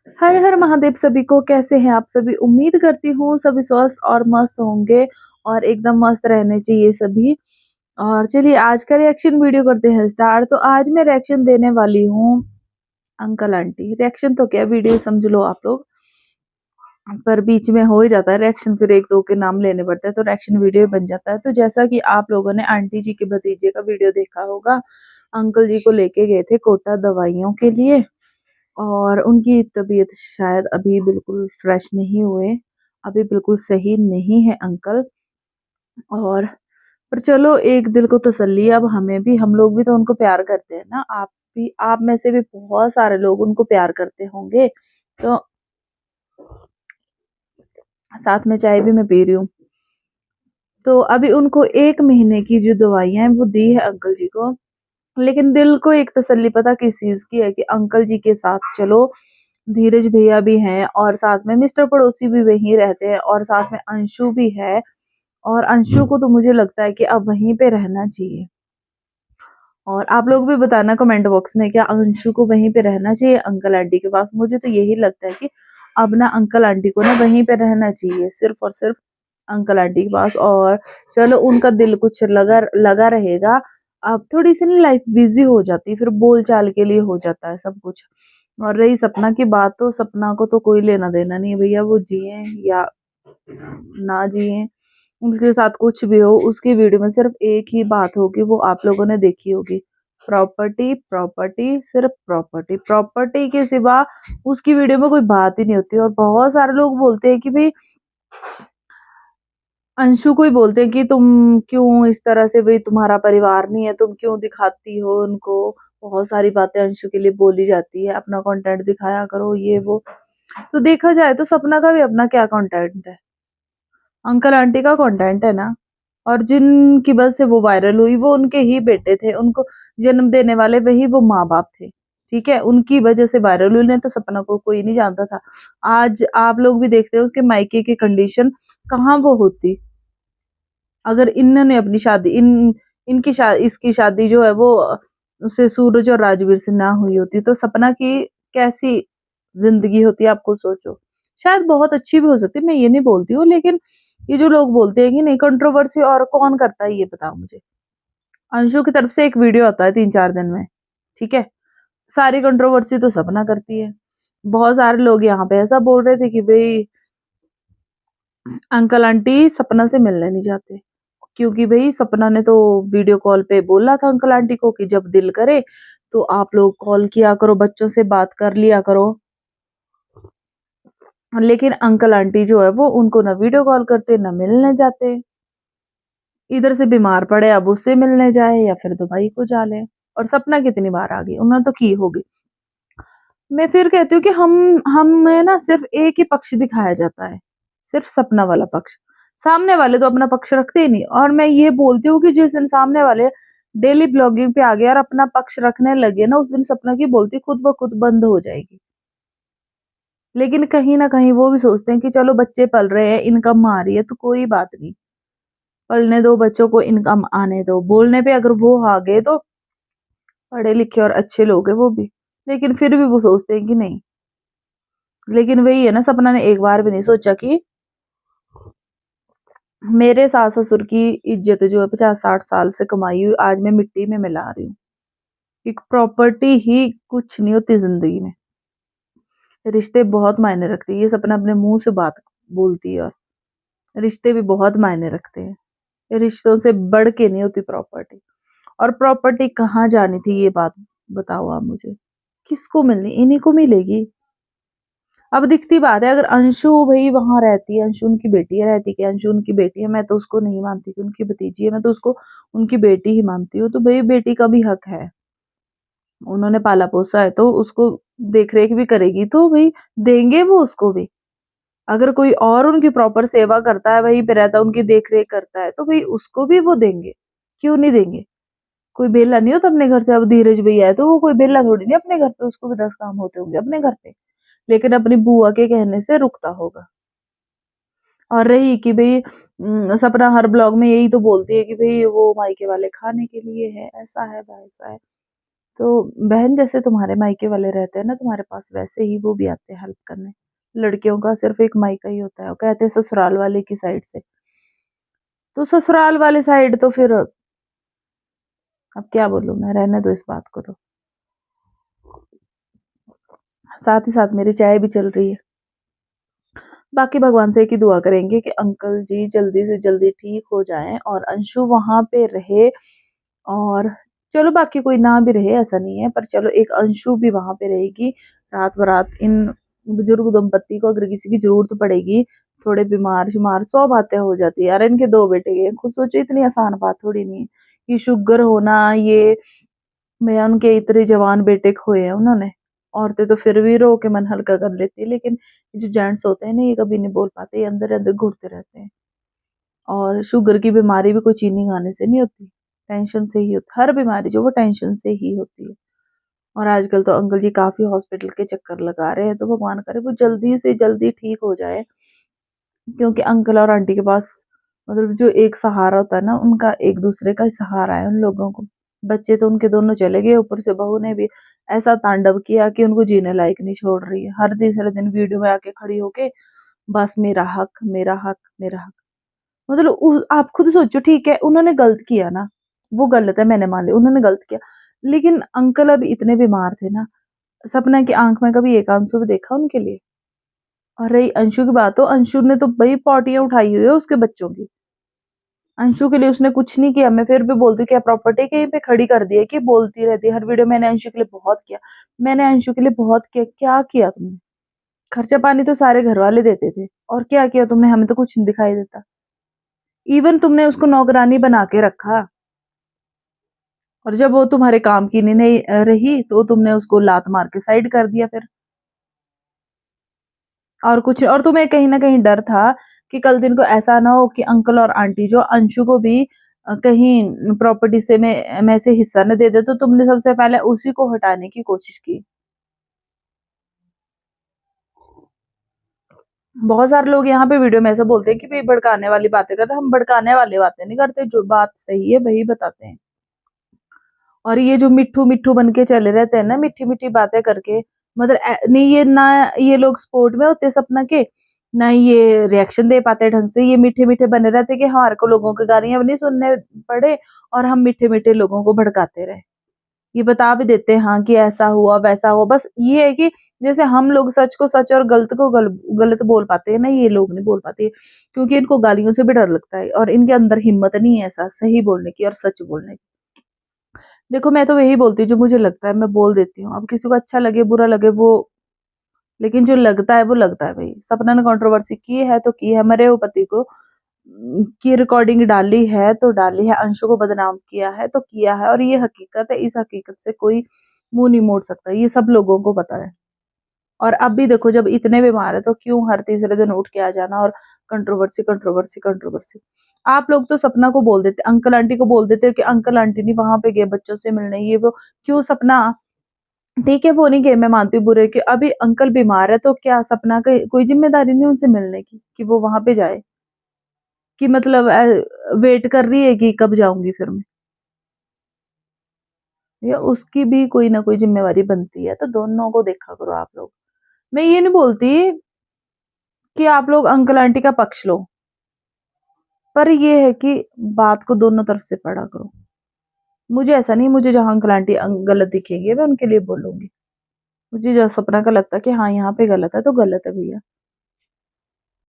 हर हर महादेव सभी को। कैसे हैं आप सभी? उम्मीद करती हूँ सभी स्वस्थ और मस्त होंगे और एकदम मस्त रहने चाहिए सभी। और चलिए आज का रिएक्शन वीडियो करते हैं स्टार्ट। तो आज मैं रिएक्शन देने वाली हूँ अंकल आंटी। रिएक्शन तो क्या, वीडियो समझ लो आप लोग, पर बीच में हो ही जाता है रिएक्शन, फिर एक दो के नाम लेने पड़ते हैं तो रिएक्शन वीडियो बन जाता है। तो जैसा कि आप लोगों ने आंटी जी के भतीजे का वीडियो देखा होगा, अंकल जी को लेके गए थे कोटा दवाइयों के लिए और उनकी तबीयत शायद अभी बिल्कुल फ्रेश नहीं हुए, अभी बिल्कुल सही नहीं है अंकल। और पर चलो एक दिल को तसल्ली है, अब हमें भी, हम लोग भी तो उनको प्यार करते हैं ना। आप भी, आप में से भी बहुत सारे लोग उनको प्यार करते होंगे। तो साथ में चाय भी मैं पी रही हूँ। तो अभी उनको 1 महीने की जो दवाइयां हैं वो दी है अंकल जी को, लेकिन दिल को एक तसल्ली पता किस चीज की है कि अंकल जी के साथ चलो धीरज भैया भी हैं और साथ में मिस्टर पड़ोसी भी वहीं रहते हैं और साथ में अंशु भी है। और अंशु को तो मुझे लगता है कि अब वहीं पे रहना चाहिए। और आप लोग भी बताना कमेंट बॉक्स में, क्या अंशु को वहीं पे रहना चाहिए अंकल आंटी के पास? मुझे तो यही लगता है कि अब ना अंकल आंटी को ना वहीं पे रहना चाहिए, सिर्फ और सिर्फ अंकल आंटी के पास। और चलो उनका दिल कुछ लगा लगा रहेगा। अब थोड़ी सी ना लाइफ बिजी हो जाती है, फिर बोल चाल के लिए हो जाता है सब कुछ। और रही सपना की बात, तो सपना को तो कोई लेना देना नहीं है भैया, वो जिए या ना जिए, उसके साथ कुछ भी हो, उसकी वीडियो में सिर्फ एक ही बात होगी, वो आप लोगों ने देखी होगी, प्रॉपर्टी प्रॉपर्टी, सिर्फ प्रॉपर्टी प्रॉपर्टी के सिवा उसकी वीडियो में कोई बात ही नहीं होती। और बहुत सारे लोग बोलते हैं कि भाई अंशु को ही बोलते हैं कि तुम क्यों इस तरह से, भाई तुम्हारा परिवार नहीं है, तुम क्यों दिखाती हो उनको? बहुत सारी बातें अंशु के लिए बोली जाती है, अपना कंटेंट दिखाया करो ये वो। तो देखा जाए तो सपना का भी अपना क्या कंटेंट है, अंकल आंटी का कंटेंट है ना। और जिनकी वजह से वो वायरल हुई वो उनके ही बेटे थे, उनको जन्म देने वाले वही वो माँ बाप थे। ठीक है, उनकी वजह से वायरल हुई, नहीं तो सपना को कोई नहीं जानता था। आज आप लोग भी देखते हो उसके मायके की कंडीशन, कहाँ वो होती अगर इन्होंने अपनी शादी, इनकी इसकी शादी जो है वो उससे, सूरज और राजवीर से ना हुई होती, तो सपना की कैसी जिंदगी होती है, आपको सोचो। शायद बहुत अच्छी भी हो सकती, मैं ये नहीं बोलती हूँ, लेकिन ये जो लोग बोलते हैं कि नहीं, कंट्रोवर्सी और कौन करता है ये बताओ मुझे। अंशु की तरफ से एक वीडियो आता है 3-4 दिन में, ठीक है, सारी कंट्रोवर्सी तो सपना करती है। बहुत सारे लोग यहाँ पे ऐसा बोल रहे थे कि भाई अंकल आंटी सपना से मिलने नहीं जाते, क्योंकि भाई सपना ने तो वीडियो कॉल पे बोला था अंकल आंटी को कि जब दिल करे तो आप लोग कॉल किया करो, बच्चों से बात कर लिया करो। लेकिन अंकल आंटी जो है वो उनको ना वीडियो कॉल करते ना मिलने जाते, इधर से बीमार पड़े अब उससे मिलने जाए या फिर दुबई को जा ले। और सपना कितनी बार आ गई, उन्होंने तो की होगी। मैं फिर कहती हूँ कि हमें ना सिर्फ एक ही पक्ष दिखाया जाता है, सिर्फ सपना वाला पक्ष। सामने वाले तो अपना पक्ष रखते ही नहीं। और मैं ये बोलती हूँ कि जिस दिन सामने वाले डेली ब्लॉगिंग पे आ गए और अपना पक्ष रखने लगे ना, उस दिन सपना की बोलती खुद ब खुद बंद हो जाएगी। लेकिन कहीं ना कहीं वो भी सोचते हैं कि चलो बच्चे पल रहे हैं, इनकम आ रही है तो कोई बात नहीं, पलने दो बच्चों को, इनकम आने दो। बोलने पे अगर वो आ गए तो पढ़े लिखे और अच्छे लोग हैं वो भी, लेकिन फिर भी वो सोचते हैं कि नहीं। लेकिन वही है ना, सपना ने एक बार भी नहीं सोचा कि मेरे सास ससुर की इज्जत जो है 50-60 साल से कमाई हुई, आज मैं मिट्टी में मिला रही हूँ। एक प्रॉपर्टी ही कुछ नहीं होती जिंदगी में, रिश्ते बहुत मायने रखते हैं, ये सपना अपने मुंह से बात बोलती है। और रिश्ते भी बहुत मायने रखते हैं, रिश्तों से बढ़ के नहीं होती प्रॉपर्टी। और प्रॉपर्टी कहाँ जानी थी ये बात बताओ आप मुझे, किसको मिलनी? इन्हीं को मिलेगी। अब दिखती बात है, अगर अंशु भाई वहां रहती है, अंशु उनकी बेटी है, रहती कि अंशु उनकी बेटी है, मैं तो उसको नहीं मानती कि उनकी भतीजी है, मैं तो उसको उनकी बेटी ही मानती हूँ। तो भाई बेटी का भी हक है, उन्होंने पाला पोसा है तो उसको देख रेख भी करेगी, तो भाई देंगे वो उसको भी। अगर कोई और उनकी प्रॉपर सेवा करता है, वहीं पे रहता है, उनकी देख रेख करता है, तो भाई उसको भी वो देंगे, क्यों नहीं देंगे? कोई बेला नहीं होता अपने घर से। अब धीरज भैया है तो वो कोई बेला थोड़ी नहीं अपने घर पे, उसको भी 10 काम होते होंगे अपने घर पे, लेकिन अपनी बुआ के कहने से रुकता होगा। और रही कि भाई सपना हर ब्लॉग में यही तो बोलती है कि भाई वो मायके वाले खाने के लिए है, ऐसा है वैसा है। तो बहन जैसे तुम्हारे मायके वाले रहते हैं ना तुम्हारे पास, वैसे ही वो भी आते हैं हेल्प करने। लड़कियों का सिर्फ एक मायका ही होता है, वो कहते हैं ससुराल वाले की साइड से। तो ससुराल वाले साइड तो फिर अब क्या बोलूं मैं, रहने दो इस बात को तो। साथ ही साथ मेरी चाय भी चल रही है। बाकी भगवान से एक ही दुआ करेंगे कि अंकल जी जल्दी से जल्दी ठीक हो जाएं और अंशु वहां पे रहे। और चलो बाकी कोई ना भी रहे ऐसा नहीं है, पर चलो एक अंशु भी वहां पे रहेगी रात बरात। इन बुजुर्ग दंपत्ति को अगर किसी की जरूरत पड़ेगी, थोड़े बीमार शुमार 100 बातें हो जाती है यार। इनके 2 बेटे गए, खुद सोचो इतनी आसान बात थोड़ी नहीं है। ये शुगर होना, ये मैं उनके इतने जवान बेटे खोए हैं उन्होंने। औरतें तो फिर भी रो के मन हल्का कर लेती है, लेकिन जो जेंट्स होते हैं ना, ये कभी नहीं बोल पाते, ये अंदर अंदर घुटते रहते हैं। और शुगर की बीमारी भी कोई चीनी खाने से नहीं होती, टेंशन से ही होती। हर बीमारी जो वो टेंशन से ही होती है। और आजकल तो अंकल जी काफी हॉस्पिटल के चक्कर लगा रहे हैं, तो भगवान करे वो जल्दी से जल्दी ठीक हो जाए। क्योंकि अंकल और आंटी के पास मतलब जो एक सहारा होता है ना, उनका एक दूसरे का ही सहारा है उन लोगों को। बच्चे तो उनके दोनों चले गए, ऊपर से बहू ने भी ऐसा तांडव किया कि उनको जीने लायक नहीं छोड़ रही है। हर तीसरे दिन वीडियो में आके खड़ी होके बस मेरा हक, मेरा हक, मेरा हक। मतलब आप खुद सोचो, ठीक है उन्होंने गलत किया ना, वो गलत है मैंने मान लिया उन्होंने गलत किया। लेकिन अंकल अब इतने बीमार थे ना, सपना की आंख में कभी एक आंसू भी देखा उनके लिए? और रही अंशु की बात, तो अंशु ने तो भाई पॉटियां उठाई हुई है उसके बच्चों की। अंशु के लिए उसने कुछ नहीं किया। मैं फिर भी बोलती हूँ क्या प्रॉपर्टी कहीं पे खड़ी कर दी है कि बोलती रहती है हर वीडियो, मैंने अंशु के लिए बहुत किया, मैंने अंशु के लिए बहुत किया। क्या किया तुमने? खर्चा पानी तो सारे घर वाले देते थे, और क्या किया तुमने? हमें तो कुछ नहीं दिखाई देता। इवन तुमने उसको नौकरानी बना के रखा, और जब वो तुम्हारे काम की नहीं रही तो तुमने उसको लात मार के साइड कर दिया फिर। और कुछ, और तुम्हें कहीं ना कहीं डर था कि कल दिन को ऐसा ना हो कि अंकल और आंटी जो अंशु को भी कहीं प्रॉपर्टी से में से हिस्सा न दे दे, तो तुमने सबसे पहले उसी को हटाने की कोशिश की। बहुत सारे लोग यहाँ पे वीडियो में ऐसा बोलते हैं कि भाई भड़काने वाली बातें करते हैं। हम भड़काने वाली बातें नहीं करते, जो बात सही है वही बताते हैं। और ये जो मिट्ठू मिट्ठू बन के चले रहते हैं ना, मीठी मीठी बातें करके, मतलब नहीं ये ना, ये लोग सपोर्ट में होते सपना के, ना ये रिएक्शन दे पाते ढंग से। ये मीठे मीठे बने रहते कि हमारे को लोगों की गालियां भी नहीं सुनने पड़े, और हम मीठे मीठे लोगों को भड़काते रहे। ये बता भी देते हैं हाँ कि ऐसा हुआ वैसा हुआ। बस ये है कि जैसे हम लोग सच को सच और गलत को गलत बोल पाते हैं ना, ये लोग नहीं बोल पाते। क्योंकि इनको गालियों से भी डर लगता है, और इनके अंदर हिम्मत नहीं है ऐसा सही बोलने की और सच बोलने की। देखो मैं तो यही बोलती हूँ, जो मुझे लगता है मैं बोल देती हूँ। अब किसी को अच्छा लगे बुरा लगे वो, लेकिन जो लगता है वो लगता है भाई। सपना ने कंट्रोवर्सी की है तो की है, मरे हुए पति को की रिकॉर्डिंग डाली है तो डाली है, अंशु को बदनाम किया है तो किया है, और ये हकीकत है। इस हकीकत से कोई मुंह नहीं मोड़ सकता, ये सब लोगों को पता है। और अब भी देखो जब इतने बीमार है तो क्यों हर तीसरे दिन उठ के आ जाना और कंट्रोवर्सी कंट्रोवर्सी कंट्रोवर्सी। आप लोग तो सपना को बोल देते, अंकल आंटी को बोल देते कि अंकल आंटी नहीं वहां पे गए बच्चों से मिलने, ये वो। क्यों सपना? ठीक है वो नहीं गए, मैं मानती हूँ बुरे कि अभी अंकल बीमार है, तो क्या सपना का कोई जिम्मेदारी नहीं उनसे मिलने की कि वो वहां पे जाए? कि मतलब वेट कर रही है कि कब जाऊंगी फिर मैं? या उसकी भी कोई ना कोई जिम्मेवारी बनती है, तो दोनों को देखा करो आप लोग। मैं ये नहीं बोलती कि आप लोग अंकल आंटी का पक्ष लो, पर ये है कि बात को दोनों तरफ से पढ़ा करो। मुझे ऐसा नहीं, मुझे जहां अंकल आंटी गलत दिखेंगे मैं उनके लिए बोलूंगी। मुझे जो सपना का लगता है कि हाँ यहाँ पे गलत है तो गलत है भैया।